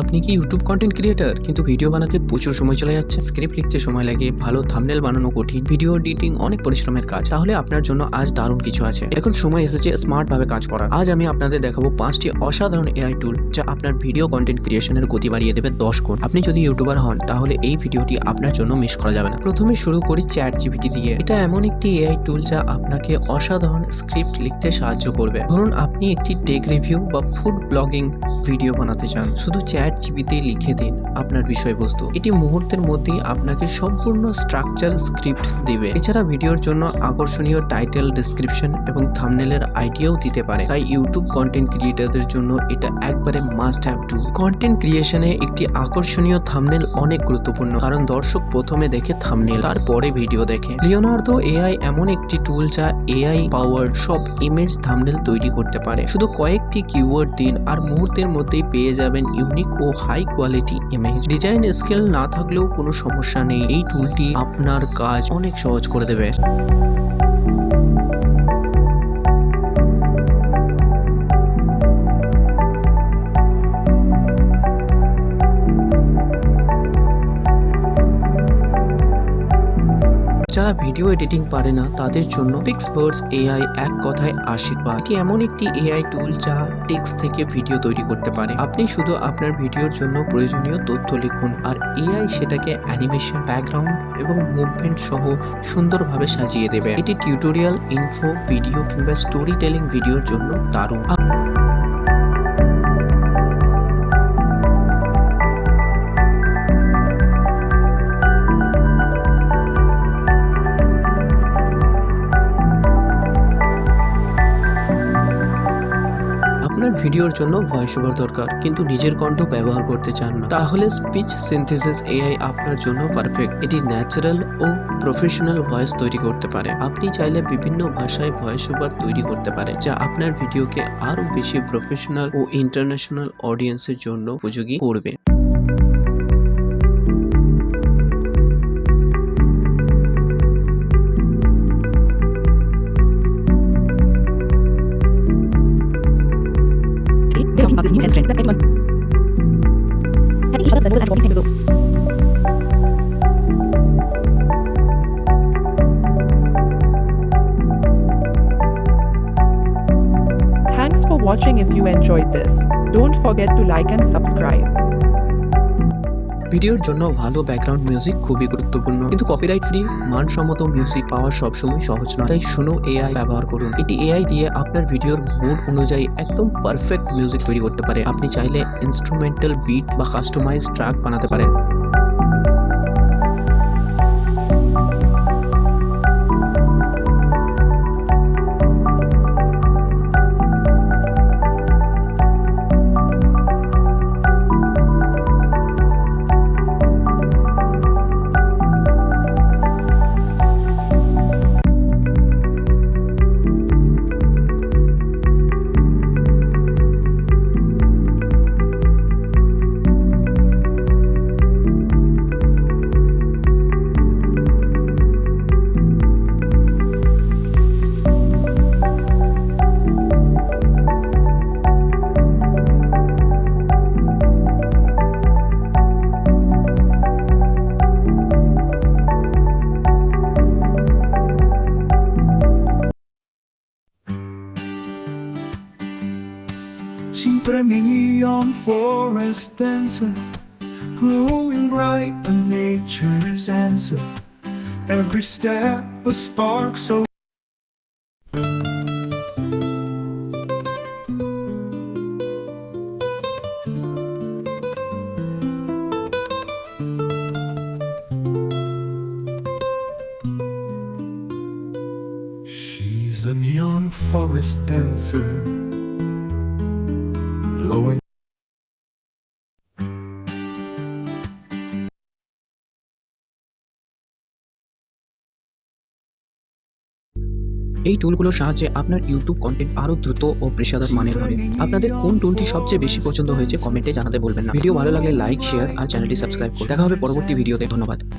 আপনি কি YouTube content creator কিন্তু ভিডিও বানাতে প্রচুর সময় চলে যাচ্ছে, স্ক্রিপ্ট লিখতে সময় লাগে, ভালো থাম্বনেল বানানো কঠিন, ভিডিও এডিটিং অনেক পরিশ্রমের কাজ? তাহলে আপনার জন্য আজ দারুণ কিছু আছে। এখন সময় এসেছে স্মার্ট ভাবে কাজ করার। আজ আমি আপনাদের দেখাবো 5টি অসাধারণ এআই টুল যা আপনার ভিডিও কন্টেন্ট ক্রিয়েশনের গতি বাড়িয়ে দেবে 10 গুণ। আপনি যদি ইউটিউবার হন তাহলে এই ভিডিওটি আপনার জন্য মিস করা যাবে না। প্রথমে শুরু করি ChatGPT দিয়ে। এটা এমন একটি এআই টুল যা আপনাকে অসাধারণ স্ক্রিপ্ট লিখতে সাহায্য করবে। ধরুন আপনি একটি টেক রিভিউ বা ফুড ব্লগিং ভিডিও বানাতে চান, শুধু ChatGPT লিখে দিন আপনার বিষয়বস্তু, এটি মুহূর্তের মধ্যেই আপনাকে সম্পূর্ণ স্ট্রাকচার স্ক্রিপ্ট দিবে। এছাড়া ভিডিওর জন্য আকর্ষণীয় টাইটেল, ডেসক্রিপশন এবং থাম্বনেলের আইডিয়াও দিতে পারে। তাই ইউটিউব কন্টেন্ট ক্রিয়েটরদের জন্য এটা একবারে মাস্ট হ্যাভ টুল। কন্টেন্ট ক্রিয়েশনে একটি আকর্ষণীয় থাম্বনেল অনেক গুরুত্বপূর্ণ, কারণ দর্শক প্রথমে দেখে থাম্বনেল, তারপরে ভিডিও দেখে। লিওনার্দো এআই এমন একটি টুল যা এআই পাওয়ার সব ইমেজ থাম্বনেল তৈরি করতে পারে। শুধু কয়েকটি কিওয়ার্ড দিন আর মুহূর্তের মধ্যেই পেয়ে যাবেন ইউনিক ও high quality image. Design skill না থাকলেও কোনো সমস্যা নেই, এই টুলটি আপনার কাজ অনেক সহজ করে দেবে। যারা ভিডিও এডিটিং পারে না তাদের জন্য পিক্সভার্স এআই এক কথায় আশীর্বাদ। এটি এমন একটি এআই টুল যা টেক্সট থেকে ভিডিও তৈরি করতে পারে। আপনি শুধু আপনার ভিডিওর জন্য প্রয়োজনীয় তথ্য লিখুন আর এআই সেটাকে অ্যানিমেশন, ব্যাকগ্রাউন্ড এবং মুভমেন্ট সহ সুন্দরভাবে সাজিয়ে দেবে। এটি টিউটোরিয়াল, ইনফো ভিডিও কিংবা স্টোরি টেলিং ভিডিওর জন্য দারুণ। আপনার ভিডিওর জন্য ভয়েস ওভার দরকার কিন্তু নিজের কণ্ঠ ব্যবহার করতে চান না, তাহলে স্পিচ সিনথেসিস এআই আপনার জন্য পারফেক্ট। এটি ন্যাচারাল ও প্রফেশনাল ভয়েস তৈরি করতে পারে। আপনি চাইলে বিভিন্ন ভাষায় ভয়েস ওভার তৈরি করতে পারেন, যা আপনার ভিডিওকে আরো বেশি প্রফেশনাল ও ইন্টারন্যাশনাল অডিয়েন্সের জন্য উপযোগী করবে। About this new health trend that everyone each other several and what we can do. Thanks for watching. If you enjoyed this, don't forget to like and subscribe. ভিডিওর জন্য ভালো ব্যাকগ্রাউন্ড মিউজিক খুবই গুরুত্বপূর্ণ, কিন্তু কপিরাইট ফ্রি মানসম্মত music পাওয়া সবসময় সহজ নয়। তাই শুনো এআই ব্যবহার করুন। এটি এআই দিয়ে আপনার ভিডিওর মুড অনুযায়ী একদম পারফেক্ট মিউজিক তৈরি করতে পারে। আপনি চাইলে ইনস্ট্রুমেন্টাল বিট বা কাস্টমাইজ ট্র্যাক বানাতে পারেন। Siempre mi neon forest dancer, glowing bright, a nature's answer. Every step a spark so she's the neon forest dancer, glowing. এই টুলগুলোর সাহায্যে আপনার ইউটিউব কন্টেন্ট আরো দ্রুত ও পেশাদার মানের হবে। আপনাদের কোন টুলটি সবচেয়ে বেশি পছন্দ হয়েছে কমেন্টে জানাতে বলবেন না। ভিডিও ভালো লাগলে লাইক, শেয়ার আর চ্যানেলটি সাবস্ক্রাইব করুন। দেখা হবে পরবর্তী ভিডিওতে। ধন্যবাদ।